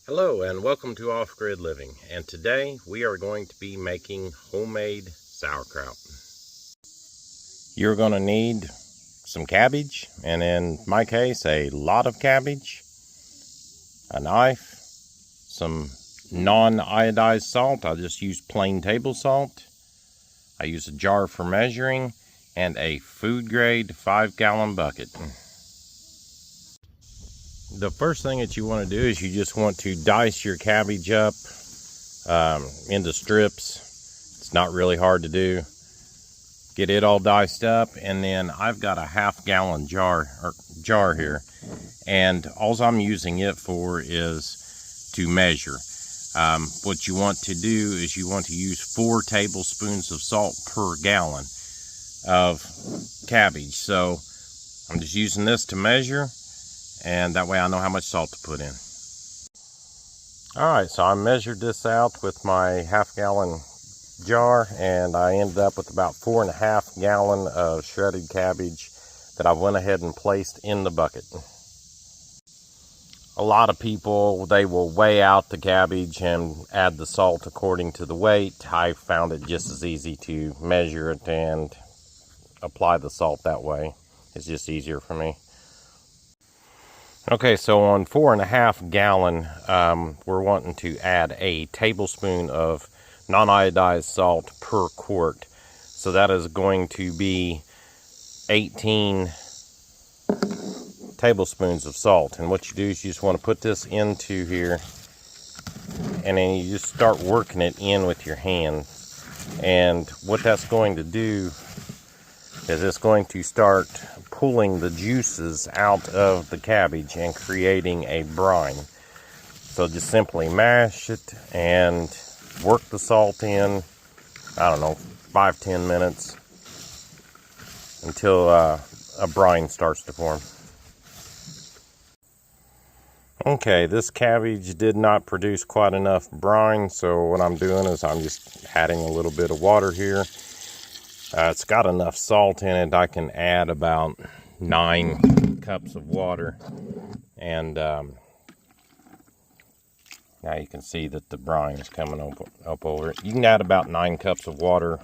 Hello and welcome to Off Grid Living, and today we are going to be making homemade sauerkraut. You're going to need some cabbage, and in my case a lot of cabbage, a knife, some non-iodized salt. I just use plain table salt. I use a jar for measuring and a food grade 5-gallon bucket. The first thing that you want to do is you just want to dice your cabbage up into strips. It's not really hard to do. Get it all diced up, and then I've got a half-gallon jar here, and all I'm using it for is to measure. What you want to do is you want to use 4 tablespoons of salt per gallon of cabbage. So I'm just using this to measure, and that way I know how much salt to put in. Alright, so I measured this out with my half-gallon jar, and I ended up with about 4.5 gallons of shredded cabbage that I went ahead and placed in the bucket. A lot of people, they will weigh out the cabbage and add the salt according to the weight. I found it just as easy to measure it and apply the salt that way. It's just easier for me. Okay, so on 4.5 gallon, we're wanting to add a tablespoon of non-iodized salt per quart. So that is going to be 18 tablespoons of salt. And what you do is you just want to put this into here, and then you just start working it in with your hand. And what that's going to do is it's going to start pulling the juices out of the cabbage and creating a brine. So just simply mash it and work the salt in, I don't know, 5-10 minutes until a brine starts to form. Okay, this cabbage did not produce quite enough brine, so what I'm doing is I'm just adding a little bit of water here. It's got enough salt in it, I can add about 9 cups of water, and now you can see that the brine is coming up over it. You can add about 9 cups of water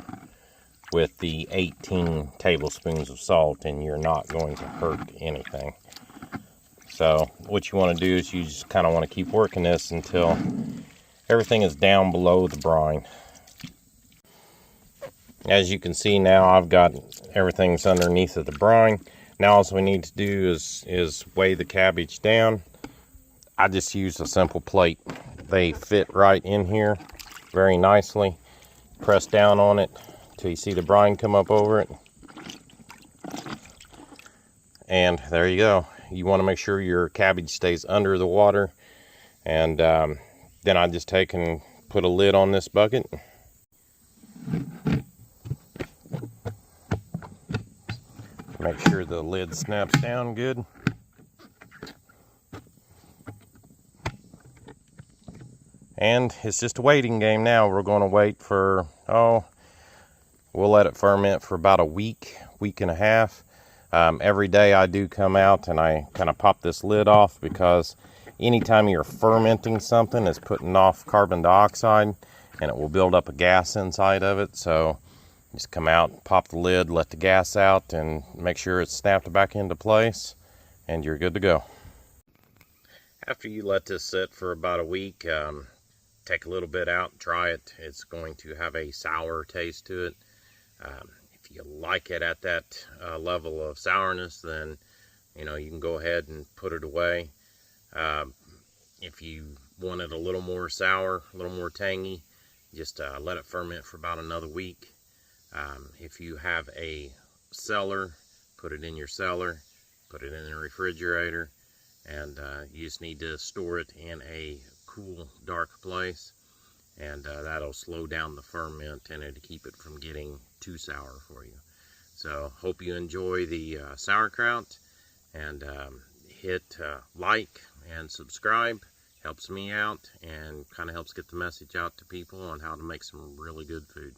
with the 18 tablespoons of salt, and you're not going to hurt anything. So what you want to do is you just kind of want to keep working this until everything is down below the brine. As you can see now, I've got everything's underneath of the brine. Now all we need to do is weigh the cabbage down. I just use a simple plate. They fit right in here very nicely. Press down on it till you see the brine come up over it. And there you go. You want to make sure your cabbage stays under the water. And then I just take and put a lid on this bucket. Make sure the lid snaps down good. And it's just a waiting game now. We're going to wait for, we'll let it ferment for about a week and a half. Every day I do come out and I kind of pop this lid off, because anytime you're fermenting something, it's putting off carbon dioxide and it will build up a gas inside of it. So just come out, pop the lid, let the gas out, and make sure it's snapped back into place, and you're good to go. After you let this sit for about a week, take a little bit out, try it. It's going to have a sour taste to it. If you like it at that level of sourness, then you can go ahead and put it away. If you want it a little more sour, a little more tangy, just let it ferment for about another week. If you have a cellar, put it in your cellar, put it in the refrigerator, and you just need to store it in a cool, dark place, and that'll slow down the ferment and it'll keep it from getting too sour for you. So hope you enjoy the sauerkraut, and hit like and subscribe. Helps me out and kind of helps get the message out to people on how to make some really good food.